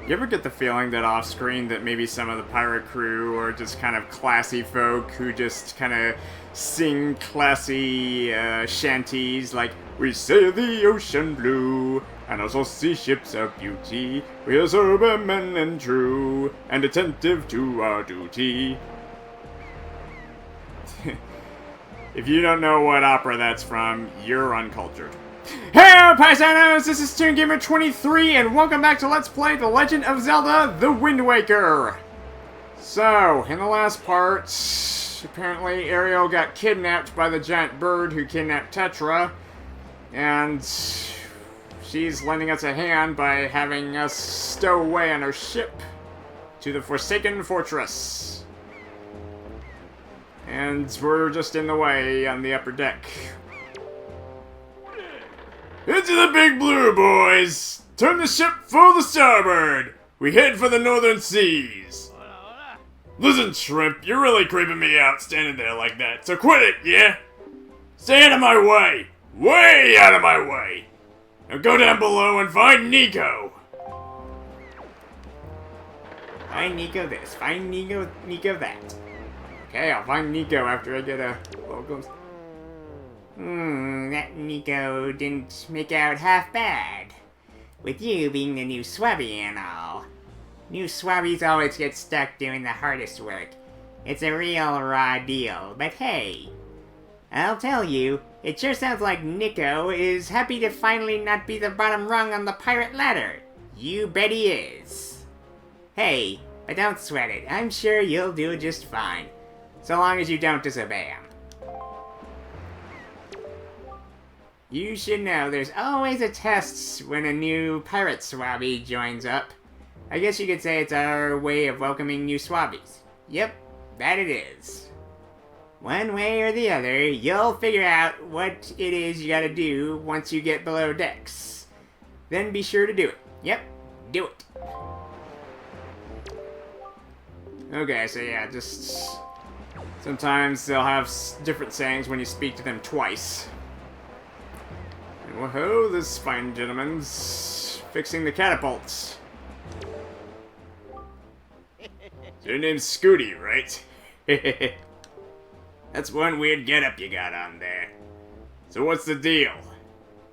You ever get the feeling that off screen that maybe some of the pirate crew are just kind of classy folk who just kind of sing classy shanties like, "We sail the ocean blue, and also see ships of beauty. We are sober men and true, and attentive to our duty." If you don't know what opera that's from, you're uncultured. Hey, paisanos! This is ToonGamer23, and welcome back to Let's Play The Legend of Zelda: The Wind Waker! So, in the last part, apparently Ariel got kidnapped by the giant bird who kidnapped Tetra, and she's lending us a hand by having us stow away on her ship to the Forsaken Fortress. And we're just in the way on the upper deck. Into the Big Blue, boys! Turn the ship full to starboard! We head for the northern seas! Listen, Shrimp, you're really creeping me out standing there like that, so quit it, yeah? Stay out of my way! Way out of my way! Now go down below and find Niko! Find Niko this, find Niko that. Okay, I'll find Niko after I get a little glimpse. That Niko didn't make out half bad. With you being the new Swabbie and all. New Swabbies always get stuck doing the hardest work. It's a real raw deal, but hey. I'll tell you, it sure sounds like Niko is happy to finally not be the bottom rung on the pirate ladder. You bet he is. Hey, but don't sweat it. I'm sure you'll do just fine. So long as you don't disobey him. You should know there's always a test when a new pirate Swabbie joins up. I guess you could say it's our way of welcoming new Swabbies. Yep, that it is. One way or the other, you'll figure out what it is you gotta do once you get below decks. Then be sure to do it. Yep, do it. Okay, so yeah, just... sometimes they'll have different sayings when you speak to them twice. Whoa, this fine gentleman's fixing the catapults. Your name's Scooty, right? That's one weird getup you got on there. So what's the deal?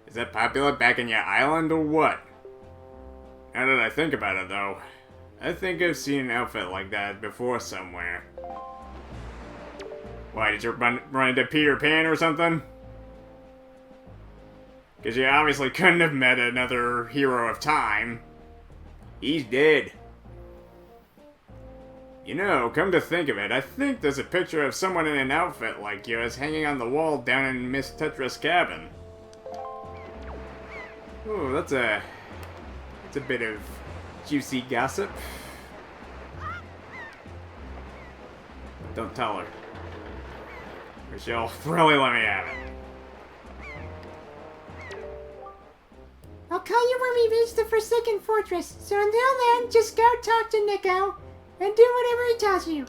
Is that popular back in your island or what? Now that I think about it though, I think I've seen an outfit like that before somewhere. Why, did you run into Peter Pan or something? Because you obviously couldn't have met another hero of time. He's dead. You know, come to think of it, I think there's a picture of someone in an outfit like yours hanging on the wall down in Miss Tetra's cabin. Ooh, that's a bit of juicy gossip. But don't tell her. Or she'll really let me have it. I'll call you when we reach the Forsaken Fortress, so until then, just go talk to Niko, and do whatever he tells you.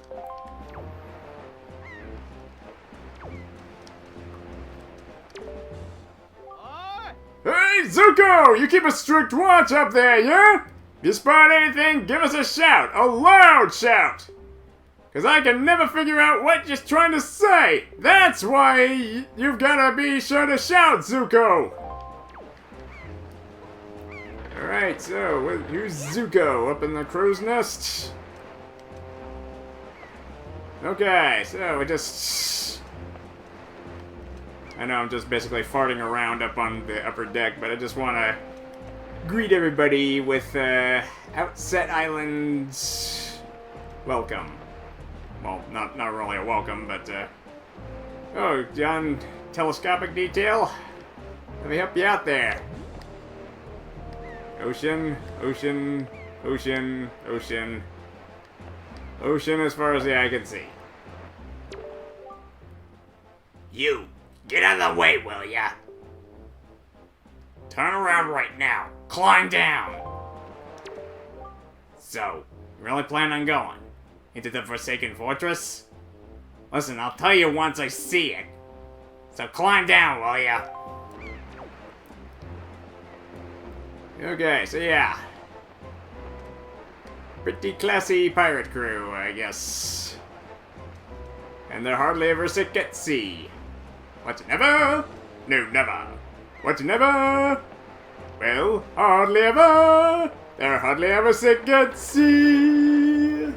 Hey, Zuko! You keep a strict watch up there, yeah? If you spot anything, give us a shout! A loud shout! Cause I can never figure out what you're trying to say! That's why you've gotta be sure to shout, Zuko! Alright, so, who's Zuko up in the crow's nest? Okay, so we just... I know I'm just basically farting around up on the upper deck, but I just want to greet everybody with Outset Island's welcome. Well, not really a welcome, but oh, John, telescopic detail? Let me help you out there. Ocean, ocean, ocean, ocean. Ocean as far as the eye can see. You, get out of the way, will ya? Turn around right now. Climb down. So, you really plan on going? Into the Forsaken Fortress? Listen, I'll tell you once I see it. So climb down, will ya? Okay, so yeah. Pretty classy pirate crew, I guess. And they're hardly ever sick at sea. What, never? No, never. What, never? Well, hardly ever. They're hardly ever sick at sea.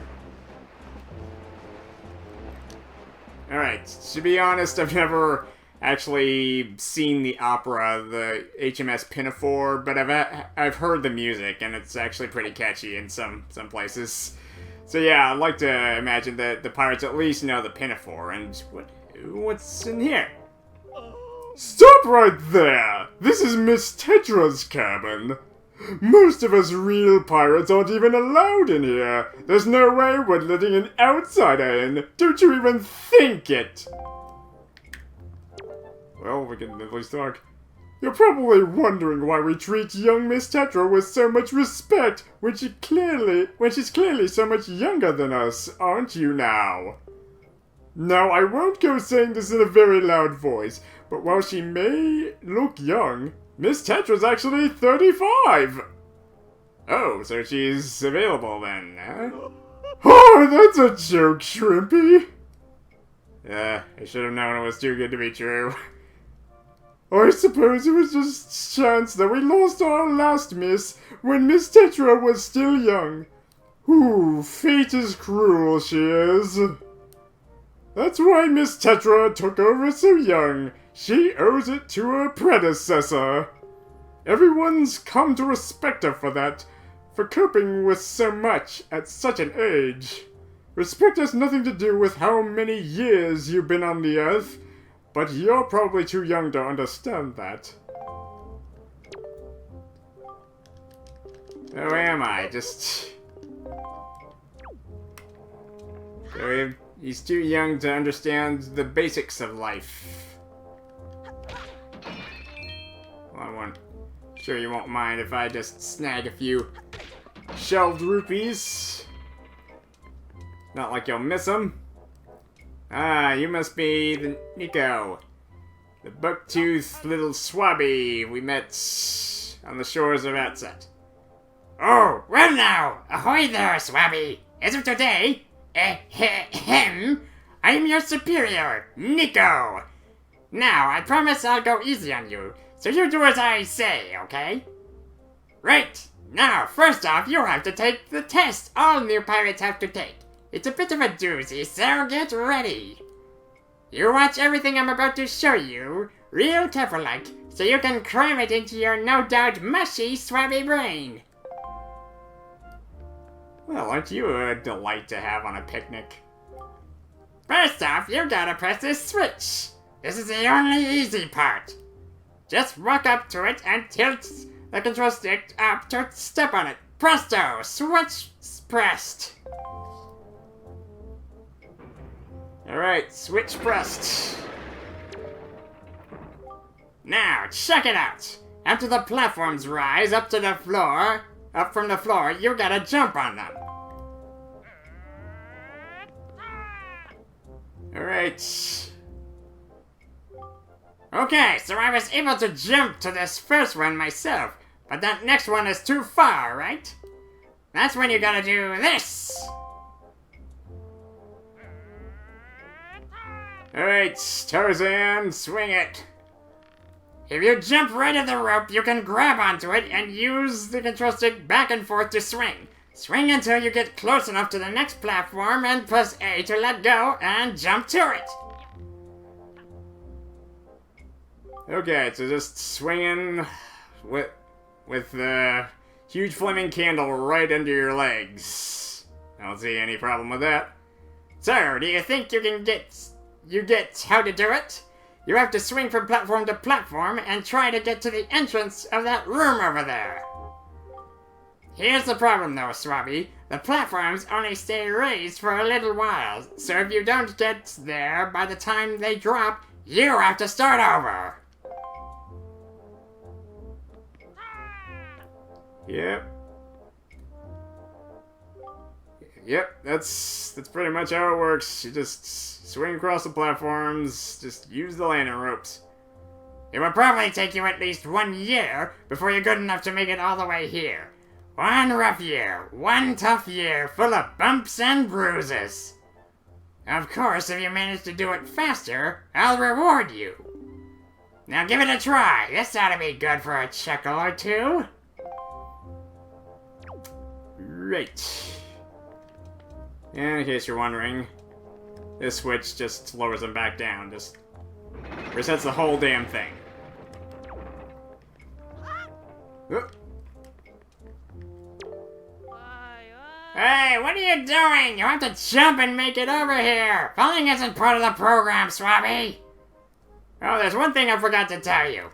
Alright, to be honest, I've never actually seen the opera, the HMS Pinafore, but I've heard the music, and it's actually pretty catchy in some places. So yeah, I'd like to imagine that the pirates at least know the Pinafore, and what's in here? Stop right there! This is Miss Tetra's cabin. Most of us real pirates aren't even allowed in here. There's no way we're letting an outsider in. Don't you even think it! Well, we can at least talk. You're probably wondering why we treat young Miss Tetra with so much respect when she's clearly so much younger than us, aren't you now? Now, I won't go saying this in a very loud voice, but while she may look young, Miss Tetra's actually 35! Oh, so she's available then, huh? Oh, that's a joke, Shrimpy! I should have known it was too good to be true. I suppose it was just chance that we lost our last miss when Miss Tetra was still young. Ooh, fate is cruel, she is. That's why Miss Tetra took over so young. She owes it to her predecessor. Everyone's come to respect her for that, for coping with so much at such an age. Respect has nothing to do with how many years you've been on the earth, but you're probably too young to understand that. Who am I? Just... So he's too young to understand the basics of life. Well, sure you won't mind if I just snag a few shelved rupees. Not like you'll miss them. Ah, you must be the Niko. The buck-toothed little Swabbie we met on the shores of Outset. Oh, well now! Ahoy there, Swabbie! As of today, I'm your superior, Niko! Now, I promise I'll go easy on you, so you do as I say, okay? Right! Now, first off, you have to take the test all new pirates have to take. It's a bit of a doozy, so get ready. You watch everything I'm about to show you, real Tetra-like, so you can cram it into your no-doubt mushy, Swabbie brain. Well, aren't you a delight to have on a picnic? First off, you gotta press this switch. This is the only easy part. Just walk up to it and tilt the control stick up to step on it. Presto! Switch pressed. Alright, switch pressed. Now, check it out. After the platforms rise up from the floor, you gotta jump on them. Alright. Okay, so I was able to jump to this first one myself, but that next one is too far, right? That's when you gotta do this. Alright, Tarzan, swing it. If you jump right at the rope, you can grab onto it and use the control stick back and forth to swing. Swing until you get close enough to the next platform and press A to let go and jump to it. Okay, so just swinging with the huge flaming candle right under your legs. I don't see any problem with that. So, do you think you get how to do it? You have to swing from platform to platform and try to get to the entrance of that room over there. Here's the problem though, Swabbie. The platforms only stay raised for a little while, so if you don't get there by the time they drop, you have to start over. Yep, that's pretty much how it works. You just swing across the platforms, just use the landing ropes. It will probably take you at least 1 year before you're good enough to make it all the way here. One rough year, one tough year, full of bumps and bruises. Of course, if you manage to do it faster, I'll reward you. Now give it a try. This ought to be good for a chuckle or two. Right. And in case you're wondering, this switch just lowers them back down. Just resets the whole damn thing. Oop. Hey, what are you doing? You have to jump and make it over here. Falling isn't part of the program, Swabbie. Oh, there's one thing I forgot to tell you.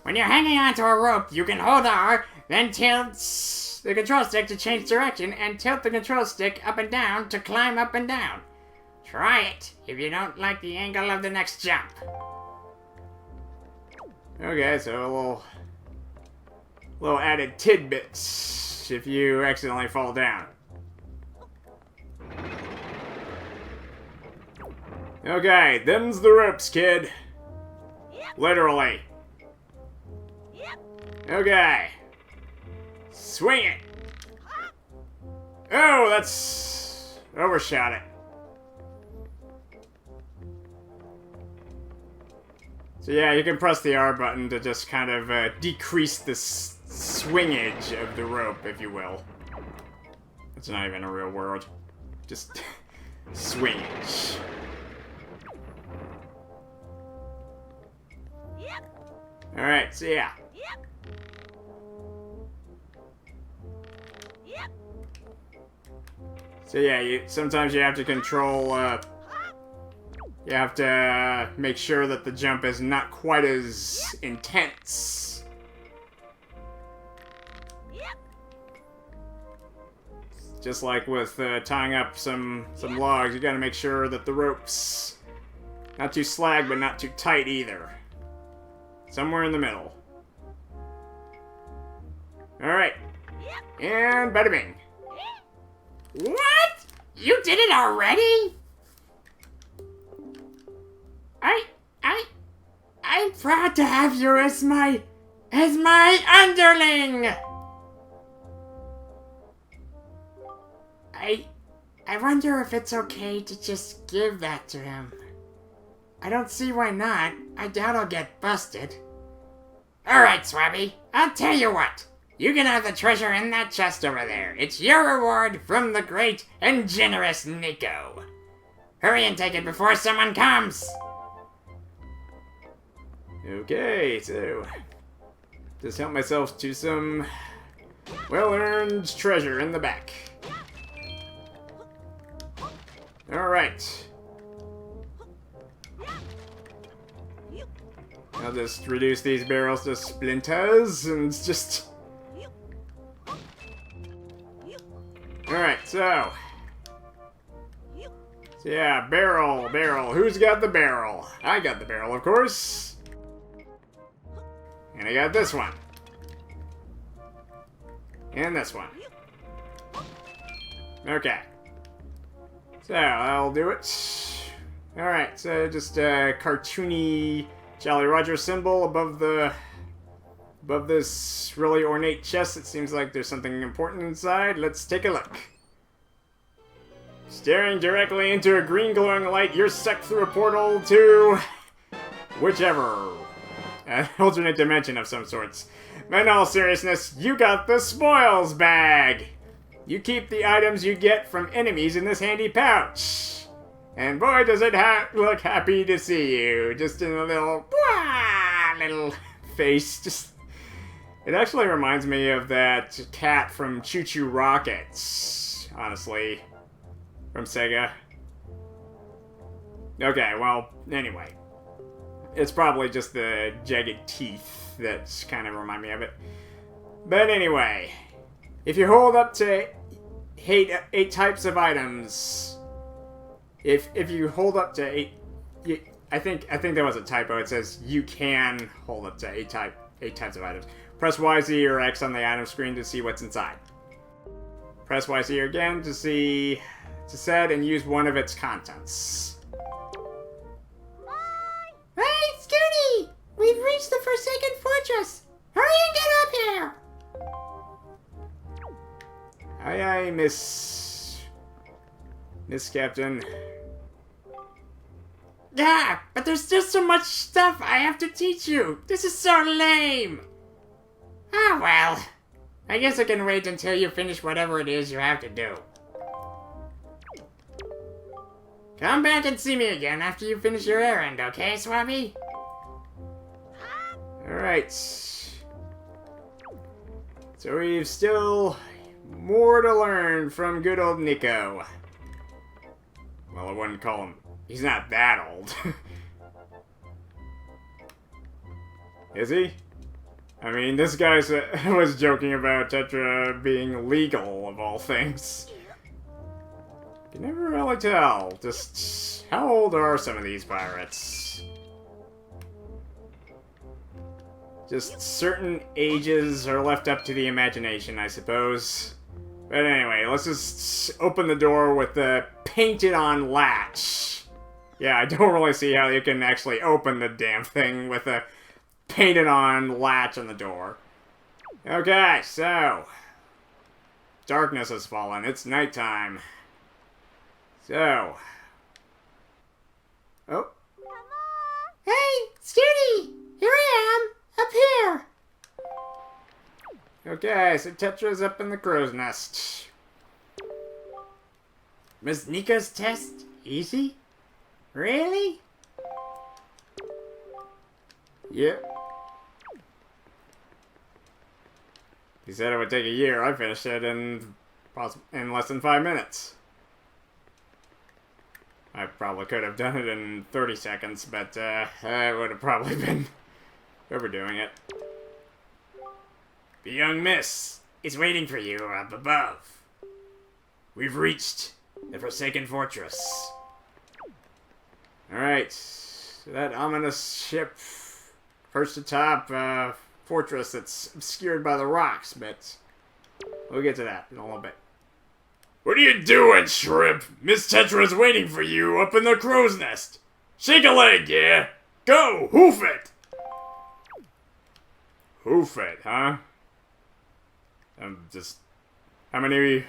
When you're hanging onto a rope, you can hold R, then tilt the control stick to change direction, and tilt the control stick up and down to climb up and down. Try it if you don't like the angle of the next jump. Okay, so a little added tidbits if you accidentally fall down. Okay, them's the ropes, kid. Literally. Okay. Swing it. Oh, that's... overshot it. So yeah, you can press the R button to just kind of decrease the swingage of the rope, if you will. It's not even a real word. Just swingage. Alright, so yeah. So yeah, sometimes you have to control, you have to make sure that the jump is not quite as intense. Just like with tying up some logs, you gotta make sure that the rope's not too slag, but not too tight either. Somewhere in the middle. Alright. And bada bing. What? You did it already? I'm proud to have you as my underling. I wonder if it's okay to just give that to him. I don't see why not. I doubt I'll get busted. Alright, Swabbie. I'll tell you what. You can have the treasure in that chest over there. It's your reward from the great and generous Niko. Hurry and take it before someone comes. Okay, so just help myself to some well-earned treasure in the back. Alright. I'll just reduce these barrels to splinters and just... Alright, so yeah, barrel. Who's got the barrel? I got the barrel, of course. And I got this one. And this one. Okay. So, I'll do it. Alright, so just a cartoony Jolly Roger symbol above this really ornate chest. It seems like there's something important inside. Let's take a look. Staring directly into a green glowing light, you're sucked through a portal to... whichever. An alternate dimension of some sorts. But in all seriousness, you got the spoils bag! You keep the items you get from enemies in this handy pouch. And boy, does it look happy to see you. Just in a little face. Just... It actually reminds me of that cat from Choo Choo Rockets, honestly. From Sega. Okay, well, anyway. It's probably just the jagged teeth that kind of remind me of it. But anyway, if you hold up to eight types of items, if you hold up to eight, I think there was a typo. It says you can hold up to eight types of items. Press Y, Z, or X on the item screen to see what's inside. Press Y, Z again to see to set and use one of its contents. Hey, Scooty! We've reached the Forsaken Fortress! Hurry and get up here! Miss Captain. Yeah, but there's just so much stuff I have to teach you. This is so lame. Ah, well. I guess I can wait until you finish whatever it is you have to do. Come back and see me again after you finish your errand, okay, Swabbie? Alright. So we've still more to learn from good old Niko. Well, I wouldn't call him. He's not that old. Is he? I mean, this guy was joking about Tetra being legal, of all things. You can never really tell. Just how old are some of these pirates? Just certain ages are left up to the imagination, I suppose. But anyway, let's just open the door with the painted-on latch. Yeah, I don't really see how you can actually open the damn thing with a painted-on latch on the door. Okay, so darkness has fallen. It's nighttime. So. Oh. Hey, Scooty! Here I am! Up here! Okay, so Tetra's up in the crow's nest. Was Niko's test easy? Really? Yep. He said it would take a year. I finished it in less than 5 minutes. I probably could have done it in 30 seconds, but I would have probably been overdoing it. The young miss is waiting for you up above. We've reached the Forsaken Fortress. Alright. So that ominous ship perched atop fortress that's obscured by the rocks, but we'll get to that in a little bit. What are you doing, Shrimp? Miss Tetra's waiting for you up in the crow's nest. Shake a leg, yeah? Go, hoof it! Hoof it, huh? How many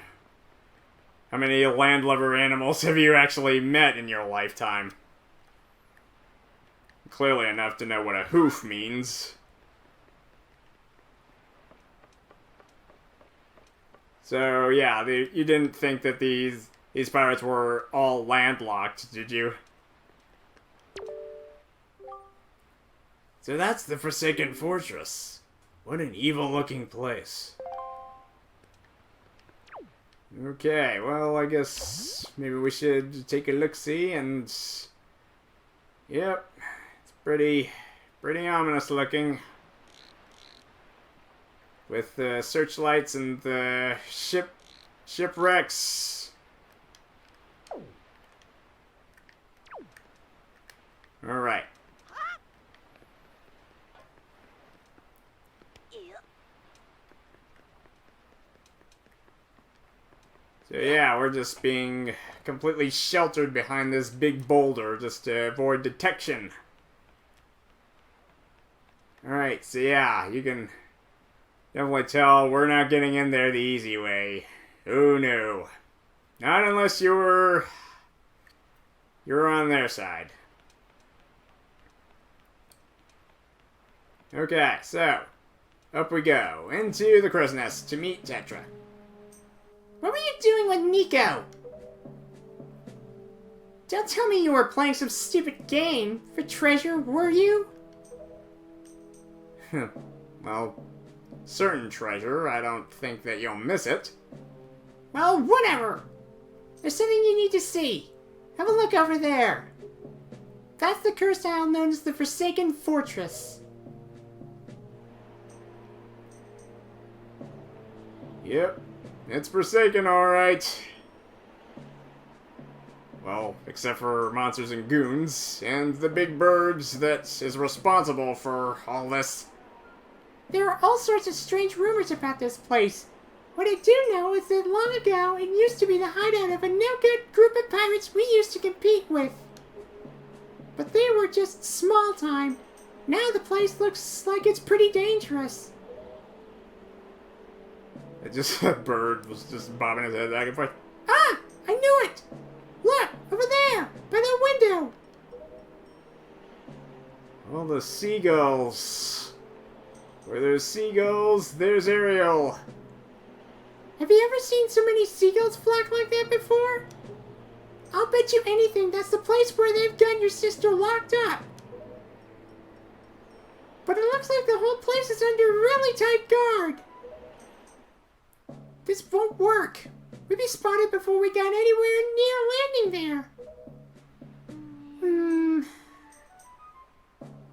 landlubber animals have you actually met in your lifetime? Clearly enough to know what a hoof means. So yeah, you didn't think that these pirates were all landlocked, did you? So that's the Forsaken Fortress. What an evil-looking place. Okay, well, I guess maybe we should take a look-see and... Yep, it's pretty ominous looking. With the searchlights and the shipwrecks. Alright. So yeah, we're just being completely sheltered behind this big boulder just to avoid detection. Alright, so yeah, you can definitely tell we're not getting in there the easy way. Oh no. Not unless you're on their side. Okay, so up we go into the crow's nest to meet Tetra. What were you doing with Niko? Don't tell me you were playing some stupid game for treasure, were you? Well, certain treasure. I don't think that you'll miss it. Well, whatever. There's something you need to see. Have a look over there. That's the cursed isle known as the Forsaken Fortress. Yep, it's forsaken, alright. Well, except for monsters and goons, and the big birds that is responsible for all this. There are all sorts of strange rumors about this place. What I do know is that long ago, it used to be the hideout of a no-good group of pirates we used to compete with. But they were just small time. Now the place looks like it's pretty dangerous. It just, a bird was just bobbing his head back and forth. Ah! I knew it! Look! Over there! By that window! All the seagulls. Where there's seagulls, there's Ariel. Have you ever seen so many seagulls flock like that before? I'll bet you anything that's the place where they've got your sister locked up. But it looks like the whole place is under really tight guard. This won't work. We'd be spotted before we got anywhere near landing there.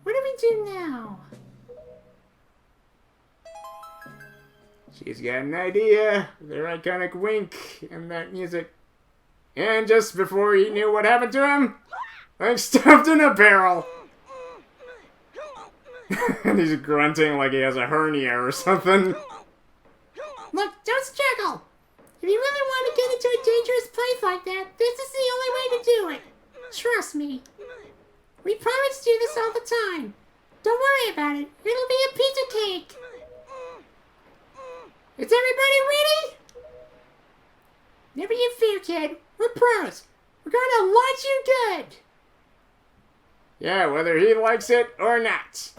What do we do now? She's got an idea. Their iconic wink and that music. And just before he knew what happened to him, like stuffed in a barrel. And he's grunting like he has a hernia or something. Look, don't struggle. If you really want to get into a dangerous place like that, this is the only way to do it. Trust me. We pirates do this all the time. Don't worry about it. It'll be a piece of cake. Is everybody ready? Never you fear, kid. We're pros. We're going to launch you good. Yeah, whether he likes it or not.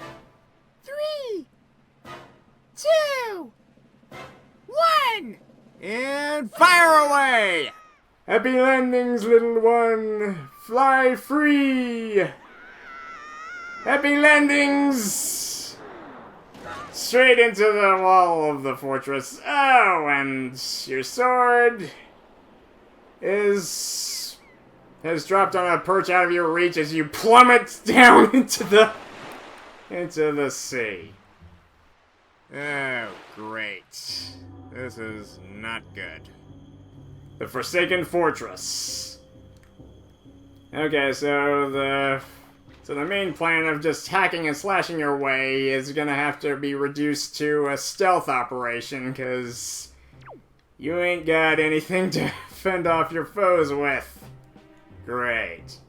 3, 2, 1. And fire away! Happy landings, little one. Fly free. Happy landings! Straight into the wall of the fortress. Oh, and your sword has dropped on a perch out of your reach as you plummet down into the sea. Oh, great. This is not good. The Forsaken Fortress. Okay, so the main plan of just hacking and slashing your way is gonna have to be reduced to a stealth operation, because you ain't got anything to fend off your foes with. Great.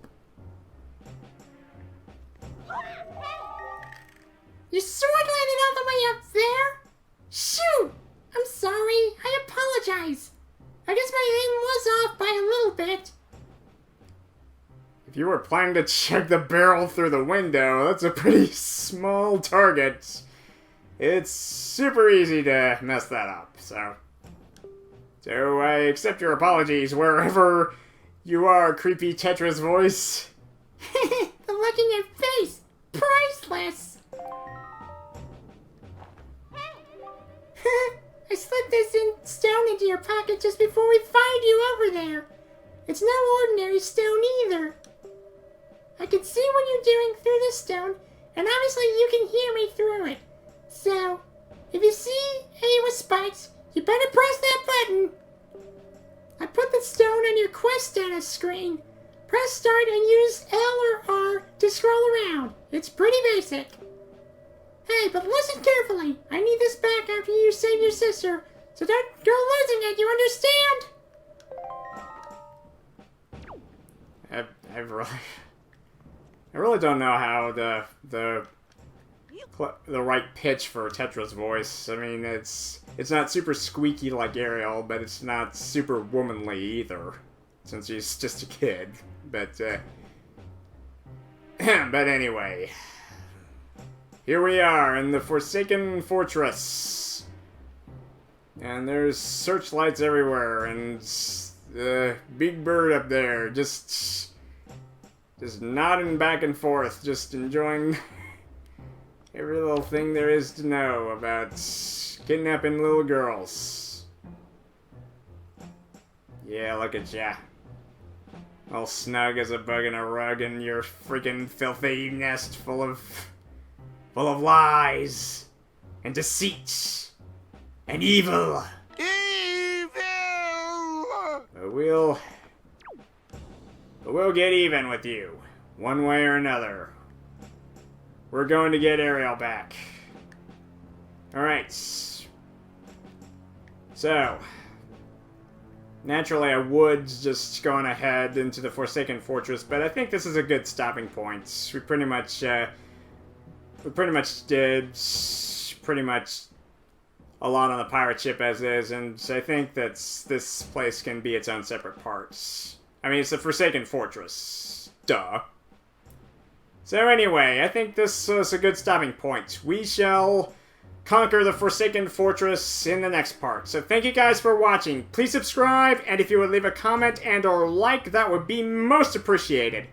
Your sword landed all the way up there? Shoot! I'm sorry. I apologize. I guess my aim was off by a little bit. If you were planning to check the barrel through the window, that's a pretty small target. It's super easy to mess that up, so I accept your apologies wherever you are, creepy Tetra's voice. The look in your face. Priceless. I slipped this stone into your pocket just before we fired you over there. It's no ordinary stone either. I can see what you're doing through this stone, and obviously you can hear me through it. So, if you see any with spikes, you better press that button. I put the stone on your quest status screen. Press start and use L or R to scroll around. It's pretty basic. Hey, but listen carefully. I need this back after you save your sister, so don't go losing it, you understand? I really don't know how the right pitch for Tetra's voice. I mean, it's not super squeaky like Ariel, but it's not super womanly either, since she's just a kid. But but anyway, here we are in the Forsaken Fortress, and there's searchlights everywhere, and the big bird up there just nodding back and forth, just enjoying every little thing there is to know about kidnapping little girls. Yeah, look at ya. All snug as a bug in a rug in your freaking filthy nest full of lies and deceit and evil. But we'll get even with you, one way or another. We're going to get Ariel back. Alright. So, naturally I would just gone ahead into the Forsaken Fortress, but I think this is a good stopping point. We pretty much did a lot on the pirate ship as is, and I think that this place can be its own separate parts. I mean, it's a Forsaken Fortress. Duh. So anyway, I think this was a good stopping point. We shall conquer the Forsaken Fortress in the next part. So thank you guys for watching. Please subscribe, and if you would leave a comment and or like, that would be most appreciated.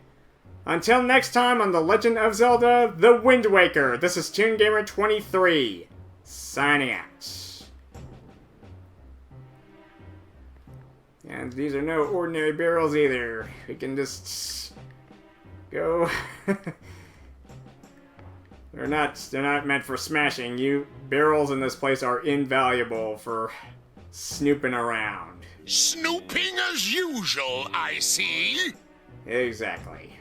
Until next time on The Legend of Zelda, The Wind Waker, this is ToonGamer23, signing out. And these are no ordinary barrels either. We can just go. They're not meant for smashing. Barrels in this place are invaluable for snooping around. Snooping as usual, I see. Exactly.